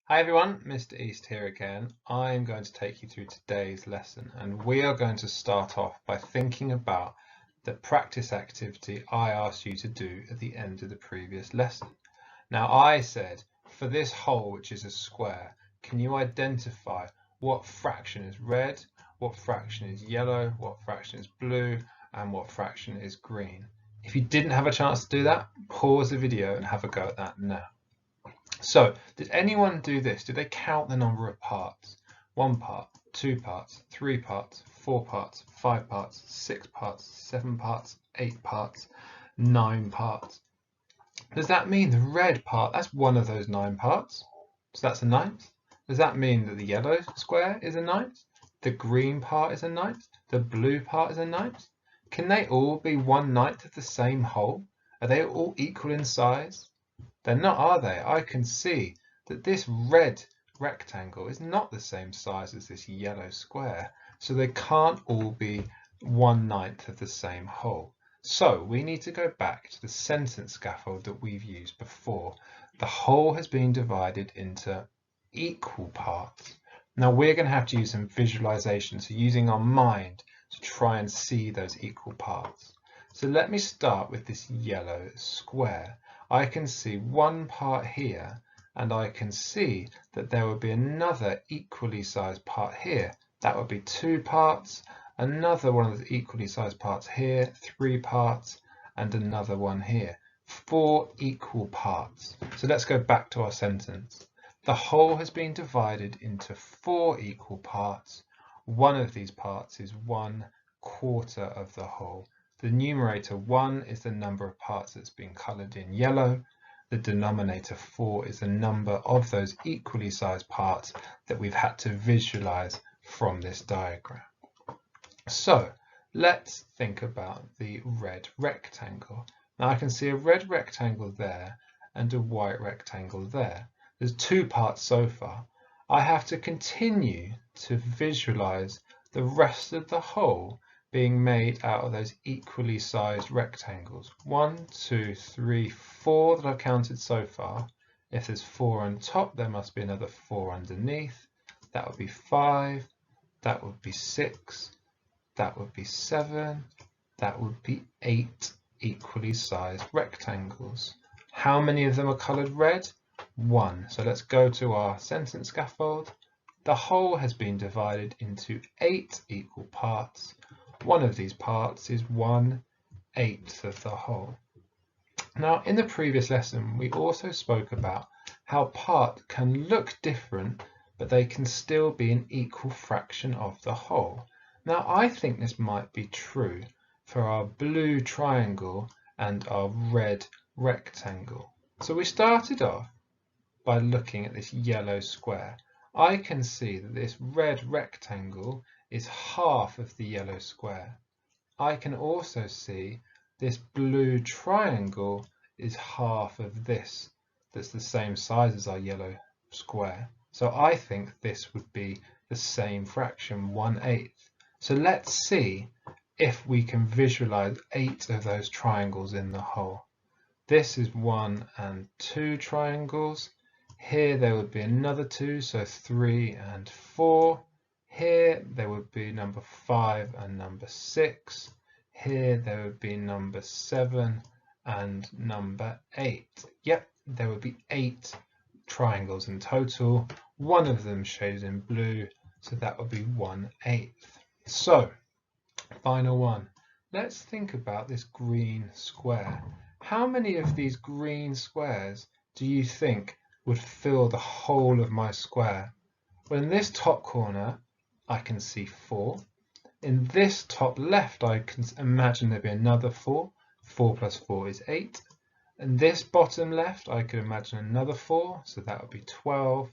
Hi everyone, Mr. East here again. I'm going to take you through today's lesson, and we are going to start off by thinking about the practice activity I asked you to do at the end of the previous lesson. Now I said, for this whole, which is a square, can you identify what fraction is red, what fraction is yellow, what fraction is blue, and what fraction is green? If you didn't have a chance to do that, pause the video and have a go at that now. So, did anyone do this? Did they count the number of parts? 1 part, 2 parts, 3 parts, 4 parts, 5 parts, 6 parts, 7 parts, 8 parts, 9 parts. Does that mean the red part, that's one of those 9 parts? So that's a ninth? Does that mean that the yellow square is a ninth? The green part is a ninth? The blue part is a ninth? Can they all be 1/9 of the same whole? Are they all equal in size? They're not, are they? I can see that this red rectangle is not the same size as this yellow square, so they can't all be 1/9 of the same whole. So we need to go back to the sentence scaffold that we've used before. The whole has been divided into equal parts. Now we're going to have to use some visualization, so using our mind to try and see those equal parts. So let me start with this yellow square. I can see one part here, and I can see that there would be another equally sized part here. That would be 2 parts, another one of the equally sized parts here, 3 parts, and another one here. 4 equal parts. So let's go back to our sentence. The whole has been divided into 4 equal parts. One of these parts is 1/4 of the whole. The numerator 1 is the number of parts that's been coloured in yellow. The denominator 4 is the number of those equally sized parts that we've had to visualize from this diagram. So let's think about the red rectangle. Now I can see a red rectangle there and a white rectangle there. There's 2 parts so far. I have to continue to visualize the rest of the whole being made out of those equally sized rectangles. 1, 2, 3, 4 that I've counted so far. If there's 4 on top, there must be another 4 underneath. That would be 5, that would be 6, that would be 7, that would be 8 equally sized rectangles. How many of them are coloured red? 1. So let's go to our sentence scaffold. The whole has been divided into 8 equal parts. One of these parts is 1/8 of the whole. Now, in the previous lesson, we also spoke about how parts can look different, but they can still be an equal fraction of the whole. Now, I think this might be true for our blue triangle and our red rectangle. So we started off by looking at this yellow square. I can see that this red rectangle is half of the yellow square. I can also see this blue triangle is half of this, that's the same size as our yellow square. So I think this would be the same fraction, 1/8. So let's see if we can visualize 8 of those triangles in the whole. This is 1 and 2 triangles. Here there would be another 2, so 3 and 4. Here there would be number 5 and number 6. Here there would be number 7 and number 8. Yep, there would be 8 triangles in total. One of them shaded in blue, so that would be 1/8. So, final one. Let's think about this green square. How many of these green squares do you think would fill the whole of my square? Well, in this top corner, I can see 4. In this top left, I can imagine there'd be another 4. 4 plus 4 is 8. In this bottom left, I could imagine another 4, so that would be 12.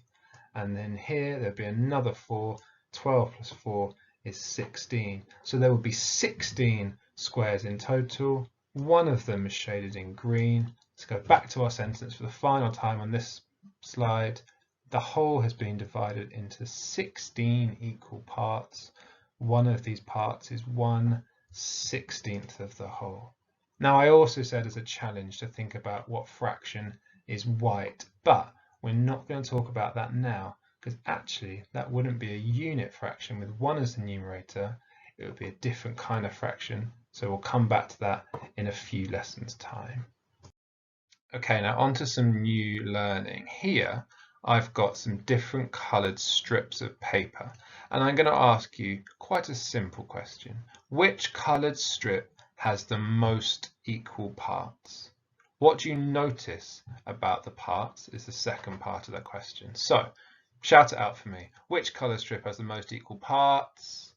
And then here, there'd be another 4. 12 plus 4 is 16. So there would be 16 squares in total. One of them is shaded in green. Let's go back to our sentence for the final time on this slide. The whole has been divided into 16 equal parts. One of these parts is 1/16 of the whole. Now I also said as a challenge to think about what fraction is white, but We're not going to talk about that now, because actually that wouldn't be a unit fraction with 1 as the numerator. It would be a different kind of fraction. So we'll come back to that in a few lessons' time. Okay, now on to some new learning. Here I've got some different coloured strips of paper, and I'm going to ask you quite a simple question. Which coloured strip has the most equal parts? What do you notice about the parts is the second part of that question. So shout it out for me. Which colour strip has the most equal parts?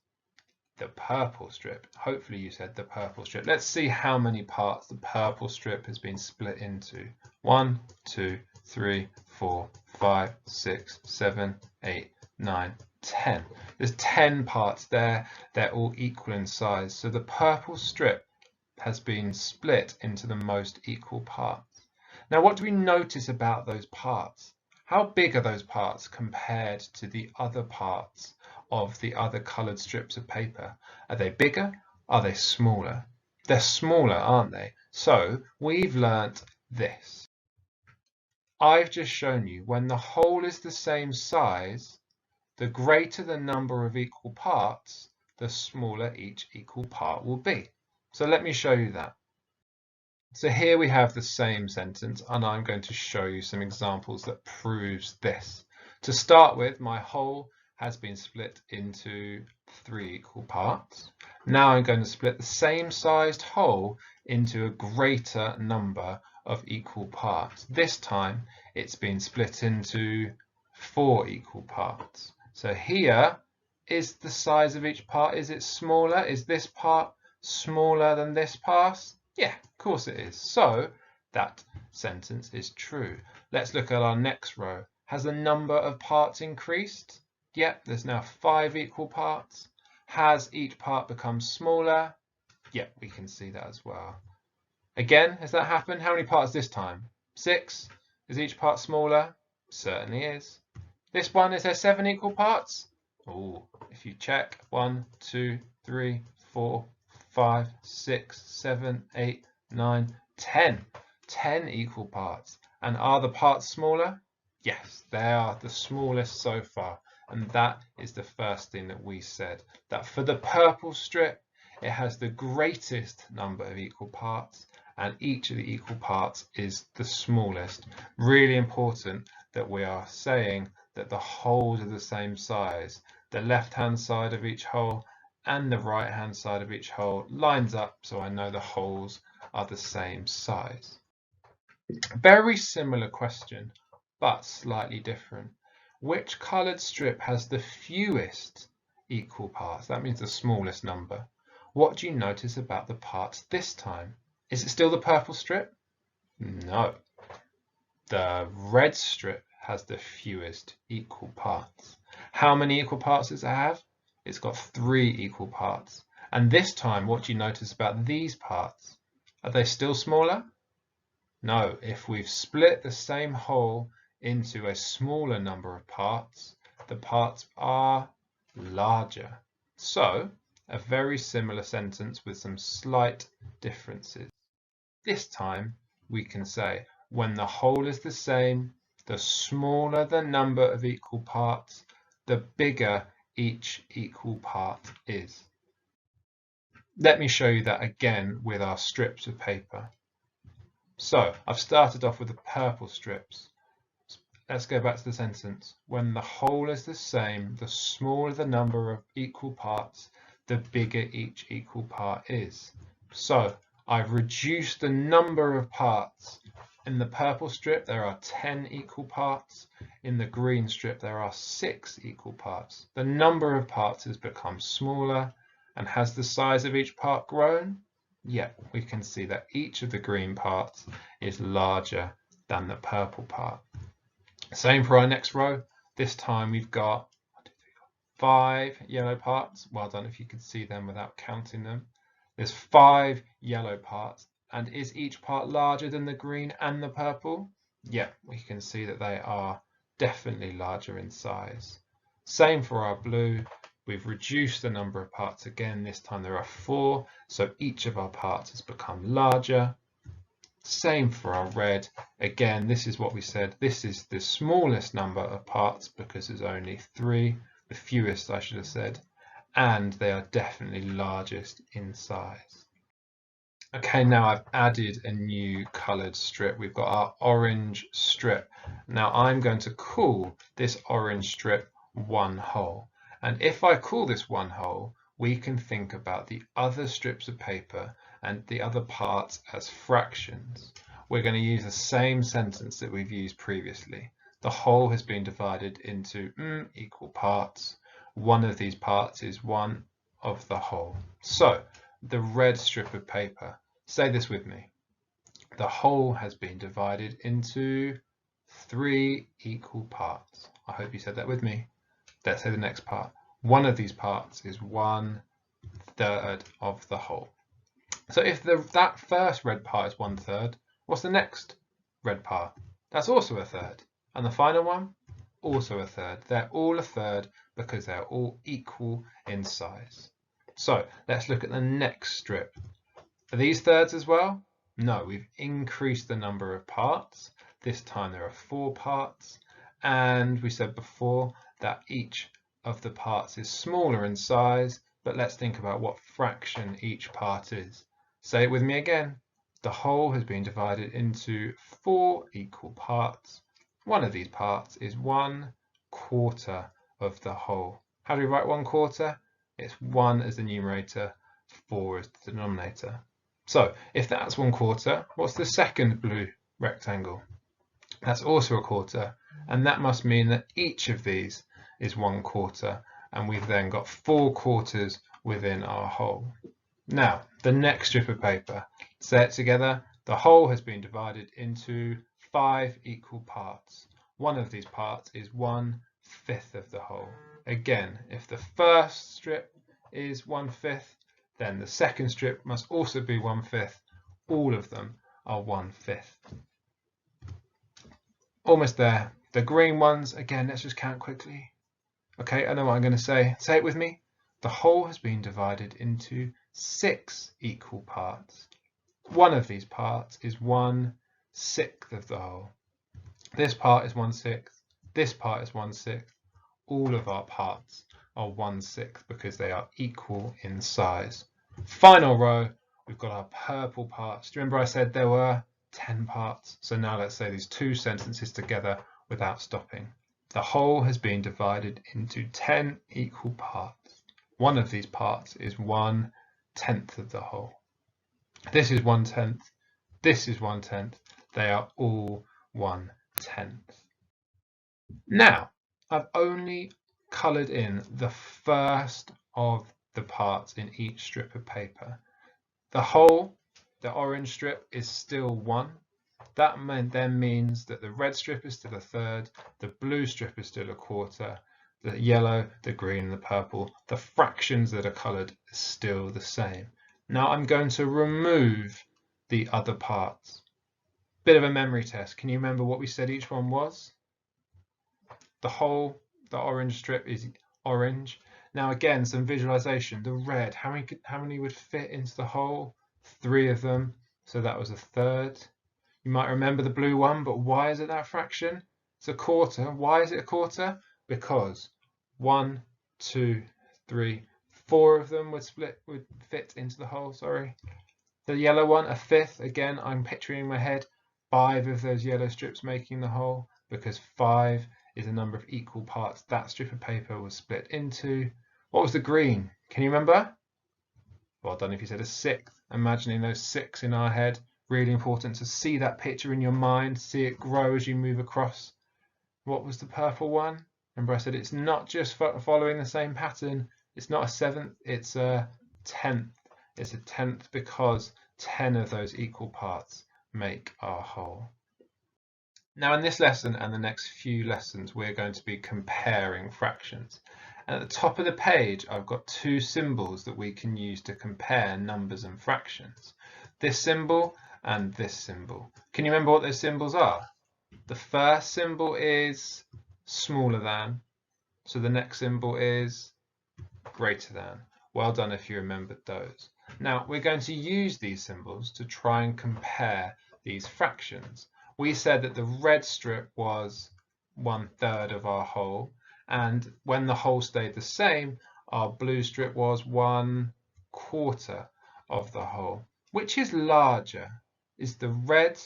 The purple strip. Hopefully you said the purple strip. Let's see how many parts the purple strip has been split into. 1, 2, 3, 4, 5, 6, 7, 8, 9, 10. There's 10 parts there. They're all equal in size. So the purple strip has been split into the most equal parts. Now, what do we notice about those parts? How big are those parts compared to the other parts of the other coloured strips of paper? Are they bigger? Are they smaller? They're smaller, aren't they? So we've learnt this. I've just shown you when the whole is the same size, the greater the number of equal parts, the smaller each equal part will be. So let me show you that. So here we have the same sentence, and I'm going to show you some examples that proves this. To start with, my whole has been split into 3 equal parts. Now I'm going to split the same sized whole into a greater number of equal parts. This time it's been split into 4 equal parts. So here is the size of each part. Is it smaller? Is this part smaller than this part? Yeah, of course it is. So that sentence is true. Let's look at our next row. Has the number of parts increased? Yep, there's now 5 equal parts. Has each part become smaller? Yep, we can see that as well. Again, has that happened? How many parts this time? 6. Is each part smaller? Certainly is. This one, is there 7 equal parts? Oh, if you check, 1, 2, 3, 4, 5, 6, 7, 8, 9, 10. 10 equal parts. And are the parts smaller? Yes, they are the smallest so far. And that is the first thing that we said. That for the purple strip, it has the greatest number of equal parts, and each of the equal parts is the smallest. Really important that we are saying that the wholes are the same size. The left-hand side of each whole and the right-hand side of each whole lines up, so I know the wholes are the same size. Very similar question, but slightly different. Which coloured strip has the fewest equal parts? That means the smallest number. What do you notice about the parts this time? Is it still the purple strip? No. The red strip has the fewest equal parts. How many equal parts does it have? It's got 3 equal parts. And this time, what do you notice about these parts? Are they still smaller? No. If we've split the same whole into a smaller number of parts, the parts are larger. So, a very similar sentence with some slight differences. This time, we can say, when the whole is the same, the smaller the number of equal parts, the bigger each equal part is. Let me show you that again with our strips of paper. So I've started off with the purple strips. Let's go back to the sentence. When the whole is the same, the smaller the number of equal parts, the bigger each equal part is. So I've reduced the number of parts. In the purple strip, there are 10 equal parts. In the green strip, there are 6 equal parts. The number of parts has become smaller. And has the size of each part grown? Yeah, we can see that each of the green parts is larger than the purple part. Same for our next row. This time we've got 5 yellow parts. Well done if you could see them without counting them. There's 5 yellow parts. And is each part larger than the green and the purple? Yeah, we can see that they are definitely larger in size. Same for our blue. We've reduced the number of parts again. This time there are 4, so each of our parts has become larger. Same for our red. Again, this is what we said. This is the smallest number of parts because there's only 3, the fewest I should have said, and they are definitely largest in size. Okay, now I've added a new coloured strip. We've got our orange strip. Now I'm going to call this orange strip 1 whole. And if I call this 1 whole, we can think about the other strips of paper and the other parts as fractions. We're going to use the same sentence that we've used previously. The whole has been divided into equal parts. One of these parts is one of the whole. So the red strip of paper, say this with me. The whole has been divided into 3 equal parts. I hope you said that with me. Let's say the next part. One of these parts is 1/3 of the whole. So if that first red part is 1/3, what's the next red part? That's also a third. And the final one? Also a third. They're all a third because they're all equal in size. So let's look at the next strip. Are these thirds as well? No, we've increased the number of parts. This time there are 4 parts. And we said before that each of the parts is smaller in size, but let's think about what fraction each part is. Say it with me again. The whole has been divided into 4 equal parts. One of these parts is 1/4 of the whole. How do we write 1/4? It's 1 as the numerator, 4 as the denominator. So if that's 1/4, what's the second blue rectangle? That's also a quarter, and that must mean that each of these is 1/4, and we've then got 4 quarters within our whole. Now, the next strip of paper, say it together. The whole has been divided into 5 equal parts. One of these parts is 1/5 of the whole. Again, if the first strip is 1/5, then the second strip must also be 1/5. All of them are 1/5. Almost there. The green ones, again, let's just count quickly. Okay, I know what I'm going to say. Say it with me. The whole has been divided into 6 equal parts. One of these parts is 1/6 of the whole. This part is 1/6. This part is 1/6. All of our parts are 1/6 because they are equal in size. Final row, we've got our purple parts. Do you remember I said there were 10 parts? So now let's say these 2 sentences together without stopping. The whole has been divided into 10 equal parts. One of these parts is 1/10 of the whole. This is 1/10. This is 1/10. They are all 1/10. Now, I've only coloured in the first of the parts in each strip of paper. The whole, the orange strip, is still 1. That then means that the red strip is still a third, the blue strip is still a quarter, the yellow, the green, and the purple, the fractions that are coloured are still the same. Now I'm going to remove the other parts. Bit of a memory test. Can you remember what we said each one was? The whole, the orange strip is orange. Now again, some visualization. The red, how many would fit into the whole? 3 of them, so that was a third. You might remember the blue one, but why is it that fraction? It's a quarter. Why is it a quarter? Because 1, 2, 3, 4 of them would fit into the whole, sorry. The yellow one, a fifth. Again, I'm picturing in my head 5 of those yellow strips making the whole, because 5 is the number of equal parts that strip of paper was split into. What was the green? Can you remember? Well done if you said a sixth. Imagining those 6 in our head. Really important to see that picture in your mind, see it grow as you move across. What was the purple one? Remember I said it's not just following the same pattern. It's not a 7th, it's a 10th. It's a 10th because 10 of those equal parts make our whole. Now in this lesson and the next few lessons, we're going to be comparing fractions. And at the top of the page, I've got 2 symbols that we can use to compare numbers and fractions. This symbol and this symbol. Can you remember what those symbols are? The first symbol is smaller than, so the next symbol is greater than. Well done if you remembered those. Now we're going to use these symbols to try and compare these fractions. We said that the red strip was 1/3 of our whole, and when the whole stayed the same, our blue strip was 1/4 of the whole. Which is larger? Is the red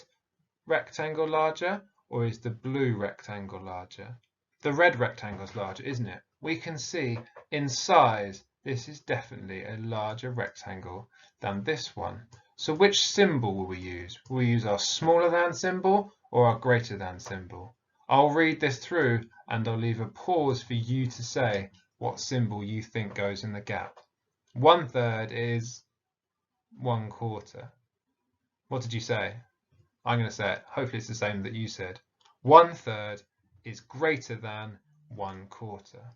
rectangle larger, or is the blue rectangle larger? The red rectangle is larger, isn't it? We can see in size this is definitely a larger rectangle than this one. So which symbol will we use? Will we use our smaller than symbol or our greater than symbol? I'll read this through and I'll leave a pause for you to say what symbol you think goes in the gap. 1/3 is 1/4. What did you say? I'm going to say it. Hopefully it's the same that you said. 1/3 is greater than 1/4.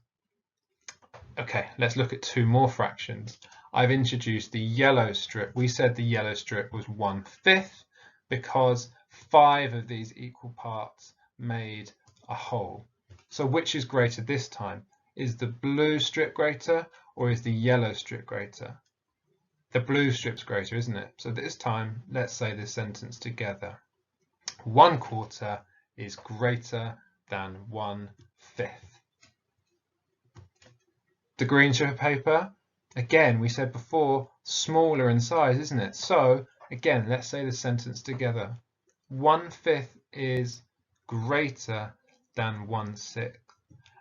Okay, let's look at two more fractions. I've introduced the yellow strip. We said the yellow strip was 1/5 because 5 of these equal parts made a whole. So which is greater this time? Is the blue strip greater or is the yellow strip greater? The blue strip's greater, isn't it? So this time, let's say this sentence together. 1/4 is greater than 1/5. The green strip of paper, again, we said before, smaller in size, isn't it? So again, let's say the sentence together. 1/5 is greater than 1/6.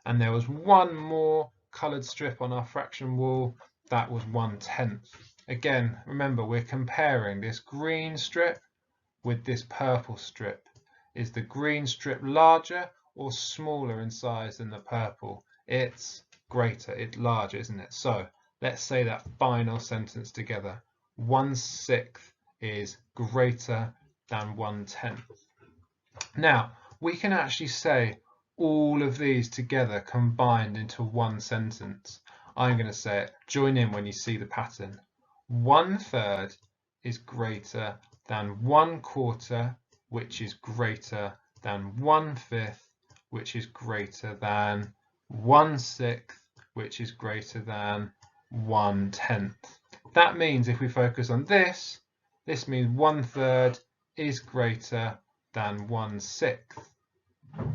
And there was one more coloured strip on our fraction wall, that was 1/10. Again, remember, we're comparing this green strip with this purple strip. Is the green strip larger or smaller in size than the purple? It's greater, it's larger, isn't it? So let's say that final sentence together. 1/6 is greater than 1/10. Now, we can actually say all of these together combined into one sentence. I'm going to say it. Join in when you see the pattern. 1/3 is greater than 1/4, which is greater than 1/5, which is greater than 1/6, which is greater than 1/10. That means if we focus on this, this means 1/3 is greater than 1/6.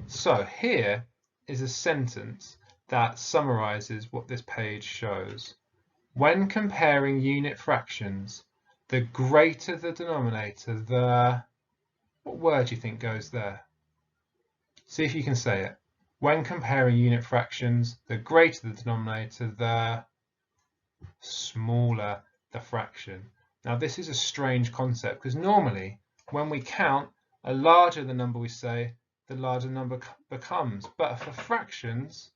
So here is a sentence that summarizes what this page shows. When comparing unit fractions, the greater the denominator, the... What word do you think goes there? See if you can say it. When comparing unit fractions, the greater the denominator, the smaller the fraction. Now this is a strange concept because normally when we count, the larger the number we say, the larger the number becomes. But for fractions,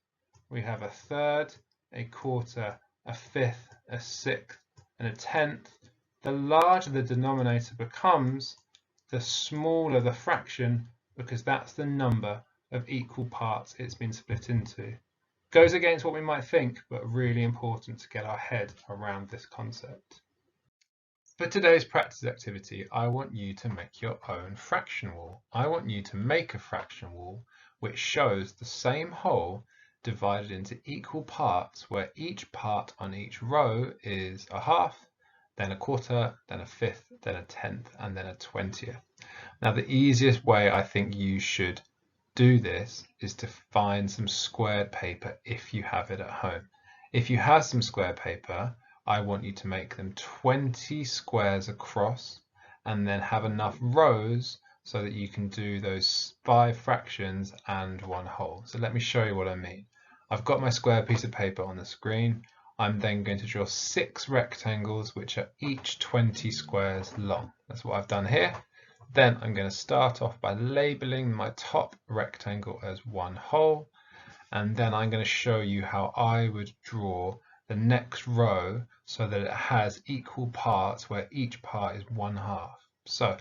we have 1/3, 1/4, 1/5, 1/6, and 1/10. The larger the denominator becomes, the smaller the fraction, because that's the number of equal parts it's been split into. Goes against what we might think, but really important to get our head around this concept. For today's practice activity, I want you to make your own fraction wall. I want you to make a fraction wall which shows the same whole divided into equal parts where each part on each row is 1/2, then 1/4, then 1/5, then 1/10, and then 1/20. Now the easiest way I think you should do this is to find some squared paper if you have it at home. If you have some square paper, I want you to make them 20 squares across and then have enough rows so that you can do those 5 fractions and one whole. So let me show you what I mean. I've got my square piece of paper on the screen. I'm then going to draw 6 rectangles which are each 20 squares long. That's what I've done here. Then I'm going to start off by labeling my top rectangle as one whole, and then I'm going to show you how I would draw the next row so that it has equal parts where each part is 1/2. So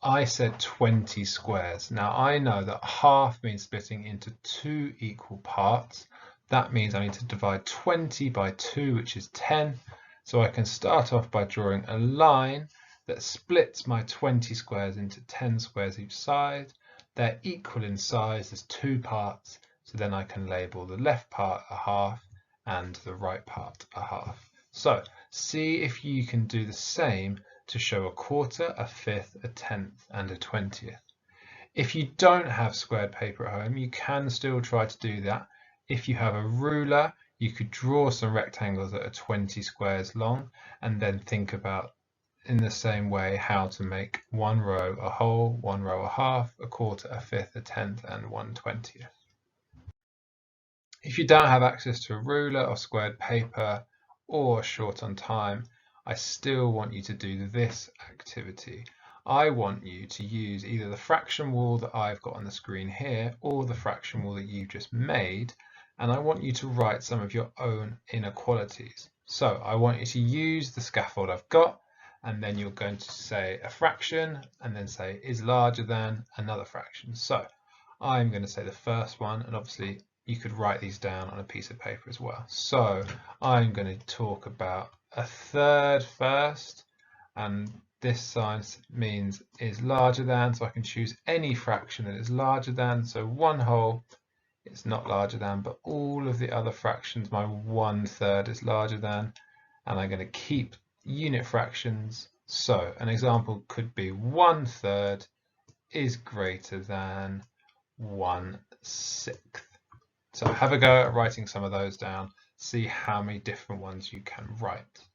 I said 20 squares. Now I know that half means splitting into 2 equal parts. That means I need to divide 20 by 2, which is 10. So I can start off by drawing a line that splits my 20 squares into 10 squares each side. They're equal in size as 2 parts, so then I can label the left part 1/2 and the right part 1/2. So see if you can do the same to show a quarter, a fifth, a tenth, and a 20th. If you don't have squared paper at home, you can still try to do that. If you have a ruler, you could draw some rectangles that are 20 squares long and then think about in the same way how to make one row a whole, one row a half, a quarter, a fifth, a tenth, and 1/20th. If you don't have access to a ruler or squared paper or short on time, I still want you to do this activity. I want you to use either the fraction wall that I've got on the screen here or the fraction wall that you just made, and I want you to write some of your own inequalities. So I want you to use the scaffold I've got, and then you're going to say a fraction and then say is larger than another fraction. So I'm going to say the first one, and obviously you could write these down on a piece of paper as well. So I'm going to talk about a third first, and this sign means is larger than, so I can choose any fraction that is larger than. So 1 whole, it's not larger than, but all of the other fractions, my 1/3 is larger than, and I'm going to keep unit fractions. So an example could be 1/3 is greater than 1/6. So have a go at writing some of those down, see how many different ones you can write.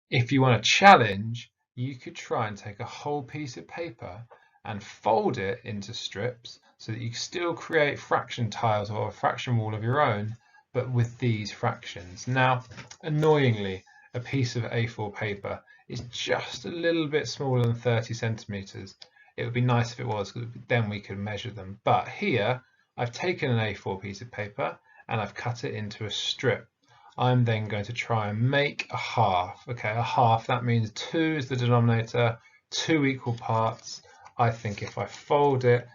If you want a challenge, you could try and take a whole piece of paper and fold it into strips so that you still create fraction tiles or a fraction wall of your own, but with these fractions. Now, annoyingly, a piece of A4 paper is just a little bit smaller than 30 centimeters. It would be nice if it was, because then we could measure them. But here, I've taken an A4 piece of paper and I've cut it into a strip. I'm then going to try and make a half. Okay, a half, that means 2 is the denominator, 2 equal parts. I think if I fold it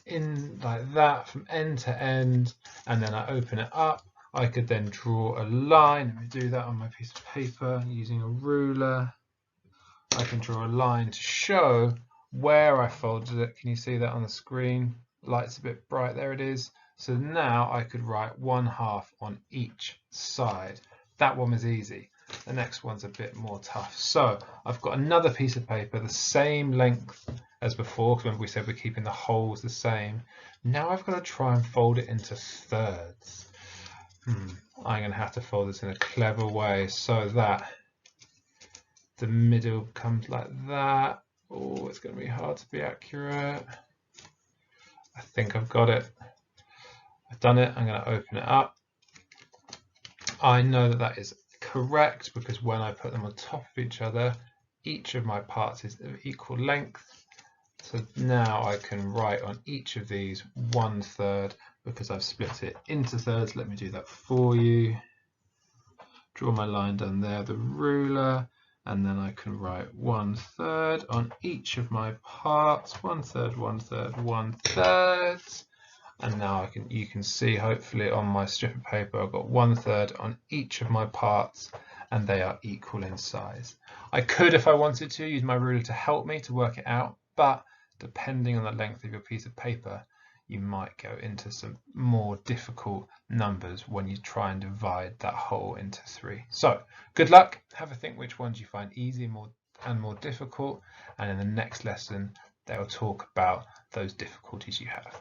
in like that from end to end, and then I open it up, I could then draw a line. Let me do that on my piece of paper using a ruler. I can draw a line to show where I folded it. Can you see that on the screen? Light's a bit bright, there it is. So now I could write 1/2 on each side. That one was easy. The next one's a bit more tough. So I've got another piece of paper, the same length as before, because remember we said we're keeping the holes the same. Now I've got to try and fold it into thirds. I'm going to have to fold this in a clever way so that the middle comes like that. Oh, it's going to be hard to be accurate. I think I've got it. I've done it. I'm going to open it up. I know that that is correct because when I put them on top of each other, each of my parts is of equal length. So now I can write on each of these 1/3 because I've split it into thirds. Let me do that for you. Draw my line down there, the ruler, and then I can write 1/3 on each of my parts. 1/3, 1/3, 1/3. And now you can see hopefully on my strip of paper I've got 1/3 on each of my parts and they are equal in size. I could, if I wanted to, use my ruler to help me to work it out, but depending on the length of your piece of paper, you might go into some more difficult numbers when you try and divide that whole into 3. So good luck, have a think which ones you find easy and more difficult, and in the next lesson they'll talk about those difficulties you have.